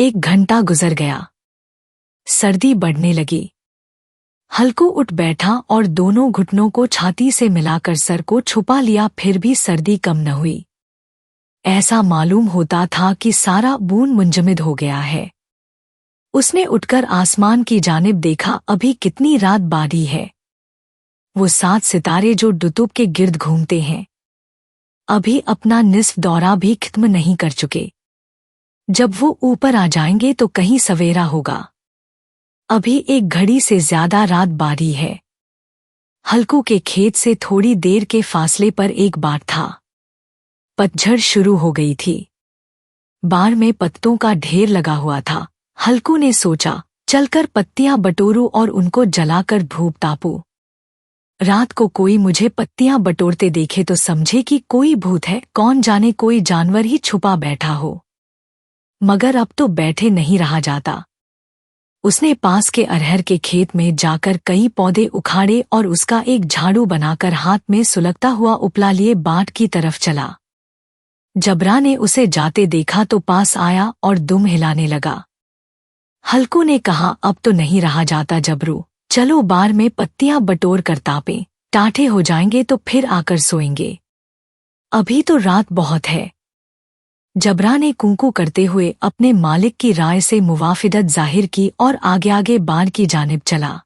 1 घंटा गुजर गया। सर्दी बढ़ने लगी। हल्कू उठ बैठा और दोनों घुटनों को छाती से मिलाकर सर को छुपा लिया, फिर भी सर्दी कम न हुई। ऐसा मालूम होता था कि सारा बूंद मुंजमद हो गया है। उसने उठकर आसमान की जानिब देखा। अभी कितनी रात बारी है। वो 7 सितारे जो दुतुब के गिर्द घूमते हैं अभी अपना निस्फ दौरा भी खत्म नहीं कर चुके। जब वो ऊपर आ जाएंगे तो कहीं सवेरा होगा। अभी 1 घड़ी से ज्यादा रात बारी है। हल्कू के खेत से थोड़ी देर के फासले पर एक बाड़ था। पतझड़ शुरू हो गई थी। बाड़ में पत्तों का ढेर लगा हुआ था। हल्कू ने सोचा, चलकर पत्तियां बटोरूं और उनको जलाकर धूप तापूं। रात को कोई मुझे पत्तियां बटोरते देखे तो समझे कि कोई भूत है, कौन जाने कोई जानवर ही छुपा बैठा हो। मगर अब तो बैठे नहीं रहा जाता। उसने पास के अरहर के खेत में जाकर कई पौधे उखाड़े और उसका एक झाड़ू बनाकर हाथ में सुलगता हुआ उपला लिए बाट की तरफ चला। जबरा ने उसे जाते देखा तो पास आया और दुम हिलाने लगा। हल्कू ने कहा, अब तो नहीं रहा जाता जबरू, चलो बार में पत्तियां बटोर कर तापें, टाठे हो जाएंगे तो फिर आकर सोएंगे। अभी तो रात बहुत है। जबरा ने कूकू करते हुए अपने मालिक की राय से मुवाफिदत जाहिर की और आगे आगे बाड़ की जानिब चला।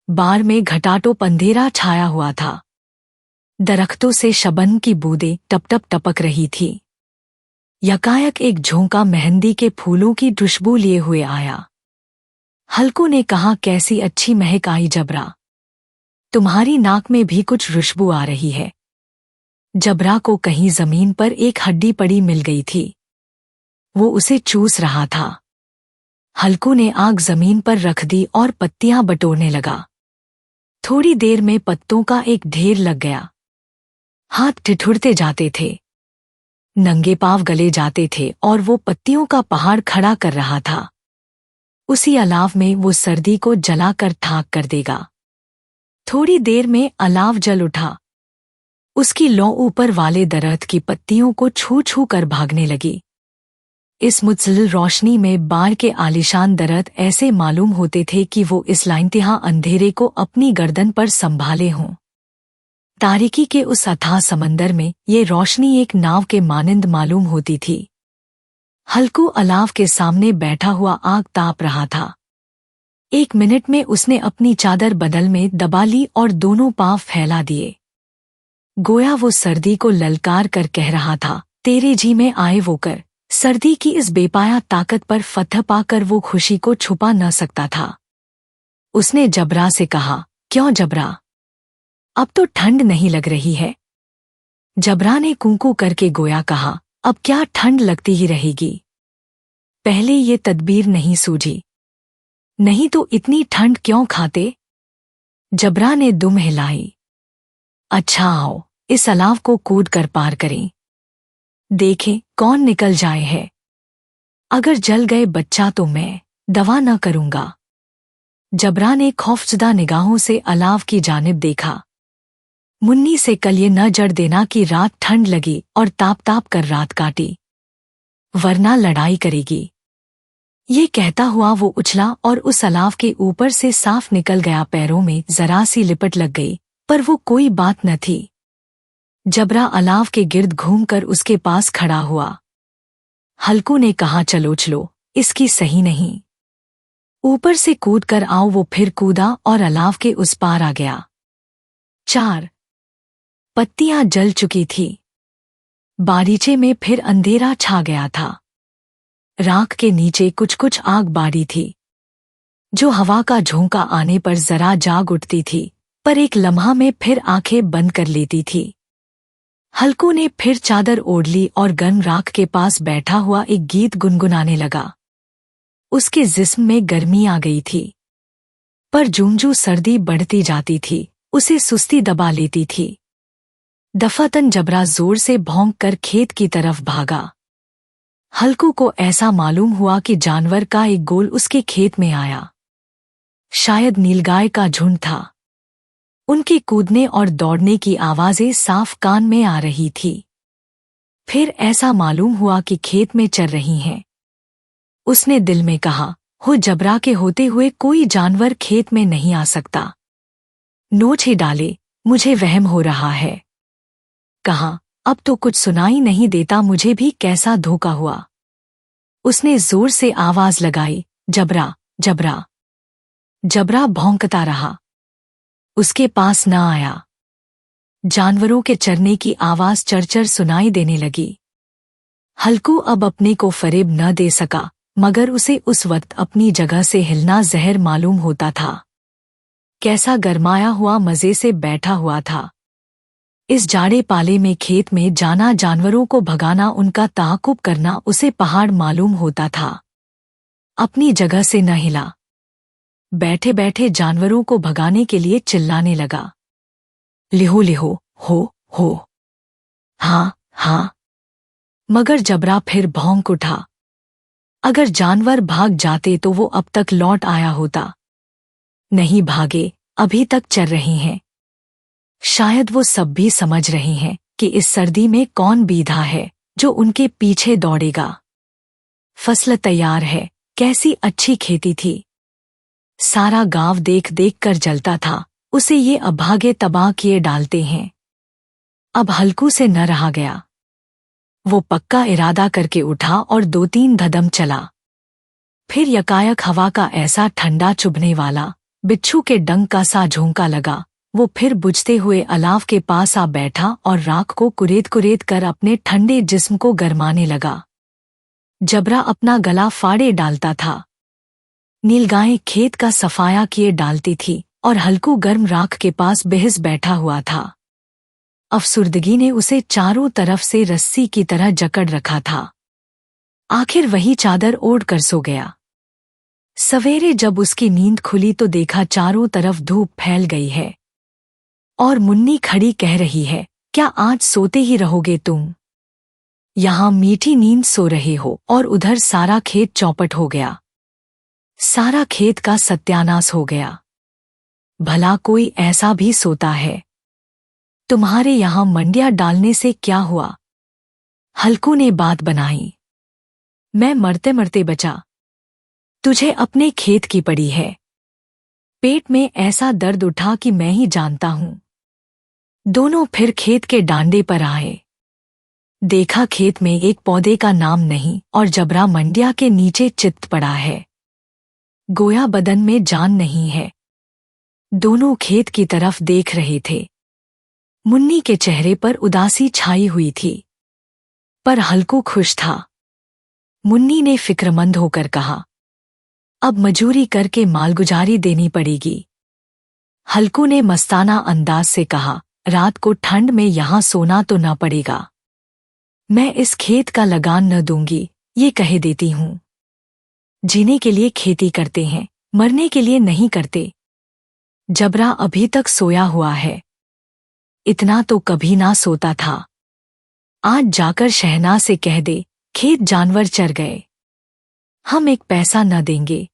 बाड़ में घटाटोप अंधेरा छाया हुआ था। दरख्तों से शबनम की बूंदें टप टप टपक रही थी। यकायक एक झोंका मेहंदी के फूलों की खुशबू लिए हुए आया। हल्कू ने कहा, कैसी अच्छी महक आई जबरा, तुम्हारी नाक में भी कुछ खुशबू आ रही है। जबरा को कहीं जमीन पर एक हड्डी पड़ी मिल गई थी। वो उसे चूस रहा था। हल्कू ने आग जमीन पर रख दी और पत्तियां बटोरने लगा। थोड़ी देर में पत्तों का एक ढेर लग गया। हाथ ठिठुरते जाते थे, नंगे पांव गले जाते थे और वो पत्तियों का पहाड़ खड़ा कर रहा था। उसी अलाव में वो सर्दी को जलाकर खाक कर देगा। थोड़ी देर में अलाव जल उठा। उसकी लौ ऊपर वाले दरख्त की पत्तियों को छू छू कर भागने लगी। इस मुतसलसल रोशनी में बाड़ के आलिशान दरख्त ऐसे मालूम होते थे कि वो इस लाइंतिहा अंधेरे को अपनी गर्दन पर संभाले हों। तारीकी के उस अथाह समंदर में ये रोशनी एक नाव के मानिंद मालूम होती थी। हल्कू अलाव के सामने बैठा हुआ आग ताप रहा था। 1 मिनट में उसने अपनी चादर बदल में दबा ली और दोनों पांव फैला दिए। गोया वो सर्दी को ललकार कर कह रहा था, तेरे जी में आए वो कर। सर्दी की इस बेपाया ताकत पर फतह पाकर वो खुशी को छुपा न सकता था। उसने जबरा से कहा, क्यों जबरा, अब तो ठंड नहीं लग रही है? जबरा ने कूकू करके गोया कहा, अब क्या ठंड लगती ही रहेगी। पहले ये तदबीर नहीं सूझी, नहीं तो इतनी ठंड क्यों खाते? जबरा ने दुम हिलाई। अच्छा आओ, इस अलाव को कूद कर पार करें, देखें कौन निकल जाए है। अगर जल गए बच्चा तो मैं दवा न करूंगा। जबरा ने खौफजदा निगाहों से अलाव की जानिब देखा। मुन्नी से कल ये न जड़ देना कि रात ठंड लगी और ताप ताप कर रात काटी, वरना लड़ाई करेगी। ये कहता हुआ वो उछला और उस अलाव के ऊपर से साफ निकल गया। पैरों में जरा सी लिपट लग गई, पर वो कोई बात न थी। जबरा अलाव के गिर्द घूमकर उसके पास खड़ा हुआ। हल्कू ने कहा, चलो चलो, इसकी सही नहीं। ऊपर से कूद कर आओ। वो फिर कूदा और अलाव के उस पार आ गया। 4 पत्तियां जल चुकी थी। बारीचे में फिर अंधेरा छा गया था। राख के नीचे कुछ कुछ आग बारी थी, जो हवा का झोंका आने पर जरा जाग उठती थी, पर एक लम्हा में फिर आंखें बंद कर लेती थी। हल्कू ने फिर चादर ओढ़ ली और गर्म राख के पास बैठा हुआ एक गीत गुनगुनाने लगा। उसके जिस्म में गर्मी आ गई थी, पर जूं-जूं सर्दी बढ़ती जाती थी, उसे सुस्ती दबा लेती थी। दफातन जबरा जोर से भौंक कर खेत की तरफ भागा। हल्कू को ऐसा मालूम हुआ कि जानवर का एक गोल उसके खेत में आया। शायद नीलगाय का झुंड था। उनके कूदने और दौड़ने की आवाजें साफ कान में आ रही थी। फिर ऐसा मालूम हुआ कि खेत में चर रही हैं। उसने दिल में कहा, हो जबरा के होते हुए कोई जानवर खेत में नहीं आ सकता। नोच ही डाले, मुझे वहम हो रहा है। कहा, अब तो कुछ सुनाई नहीं देता, मुझे भी कैसा धोखा हुआ। उसने जोर से आवाज लगाई, जबरा जबरा। जबरा भौंकता रहा, उसके पास न आया। जानवरों के चरने की आवाज चरचर सुनाई देने लगी। हल्कू अब अपने को फरेब न दे सका, मगर उसे उस वक्त अपनी जगह से हिलना जहर मालूम होता था। कैसा गरमाया हुआ मजे से बैठा हुआ था। इस जाड़े पाले में खेत में जाना, जानवरों को भगाना, उनका ताक़ुब करना उसे पहाड़ मालूम होता था। अपनी जगह से न हिला। बैठे बैठे जानवरों को भगाने के लिए चिल्लाने लगा, लिहो लिहो, हो। हाँ हाँ। मगर जबरा फिर भौंक उठा। अगर जानवर भाग जाते तो वो अब तक लौट आया होता। नहीं भागे, अभी तक चर रहे हैं। शायद वो सब भी समझ रहे हैं कि इस सर्दी में कौन बीधा है जो उनके पीछे दौड़ेगा। फसल तैयार है, कैसी अच्छी खेती थी। सारा गांव देख देख कर जलता था, उसे ये अभागे तबाह किए डालते हैं। अब हल्कू से न रहा गया। वो पक्का इरादा करके उठा और 2-3 कदम चला। फिर यकायक हवा का ऐसा ठंडा चुभने वाला, बिच्छू के डंक का सा झोंका लगा। वो फिर बुझते हुए अलाव के पास आ बैठा और राख को कुरेद कुरेद कर अपने ठंडे जिस्म को गरमाने लगा। जबरा अपना गला फाड़े डालता था। नीलगायें खेत का सफाया किए डालती थी और हल्कू गर्म राख के पास बेहिस बैठा हुआ था। अफसुर्दगी ने उसे चारों तरफ से रस्सी की तरह जकड़ रखा था। आखिर वही चादर ओढ़ कर सो गया। सवेरे जब उसकी नींद खुली तो देखा चारों तरफ धूप फैल गई है और मुन्नी खड़ी कह रही है, क्या आज सोते ही रहोगे तुम? यहां मीठी नींद सो रहे हो और उधर सारा खेत चौपट हो गया। सारा खेत का सत्यानाश हो गया। भला कोई ऐसा भी सोता है? तुम्हारे यहां मंडिया डालने से क्या हुआ? हल्कू ने बात बनाई। मैं मरते मरते बचा। तुझे अपने खेत की पड़ी है। पेट में ऐसा दर्द उठा कि मैं ही जानता हूं। दोनों फिर खेत के डांडे पर आए। देखा खेत में एक पौधे का नाम नहीं और जबरा मंडिया के नीचे चित पड़ा है। गोया बदन में जान नहीं है। दोनों खेत की तरफ देख रहे थे। मुन्नी के चेहरे पर उदासी छाई हुई थी, पर हल्कू खुश था। मुन्नी ने फिक्रमंद होकर कहा, अब मजूरी करके मालगुजारी देनी पड़ेगी। हल्कू ने मस्ताना अंदाज से कहा, रात को ठंड में यहां सोना तो न पड़ेगा। मैं इस खेत का लगान न दूंगी, ये कह देती हूं। जीने के लिए खेती करते हैं, मरने के लिए नहीं करते। जबरा अभी तक सोया हुआ है। इतना तो कभी ना सोता था। आज जाकर शहनाज से कह दे, खेत जानवर चर गए, हम एक पैसा न देंगे।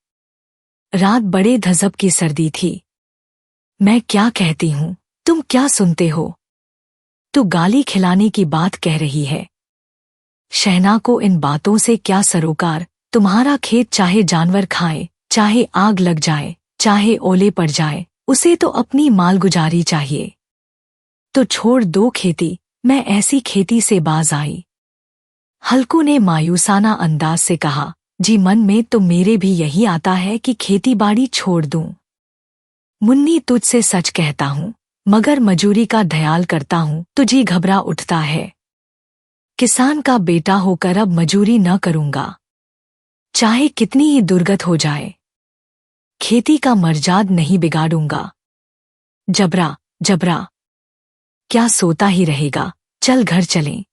रात बड़े धजब की सर्दी थी। मैं क्या कहती हूं, तुम क्या सुनते हो? तू गाली खिलाने की बात कह रही है। शहना को इन बातों से क्या सरोकार? तुम्हारा खेत चाहे जानवर खाए, चाहे आग लग जाए, चाहे ओले पड़ जाए, उसे तो अपनी मालगुजारी चाहिए। तो छोड़ दो खेती, मैं ऐसी खेती से बाज आई। हल्कू ने मायूसाना अंदाज से कहा, जी मन में तो मेरे भी यही आता है कि खेती बाड़ी छोड़ दूं। मुन्नी तुझसे सच कहता हूं, मगर मजूरी का ख्याल करता हूं तो जी घबरा उठता है। किसान का बेटा होकर अब मजूरी न करूंगा, चाहे कितनी ही दुर्गत हो जाए। खेती का मर्जाद नहीं बिगाड़ूंगा। जबरा जबरा, क्या सोता ही रहेगा? चल घर चलें।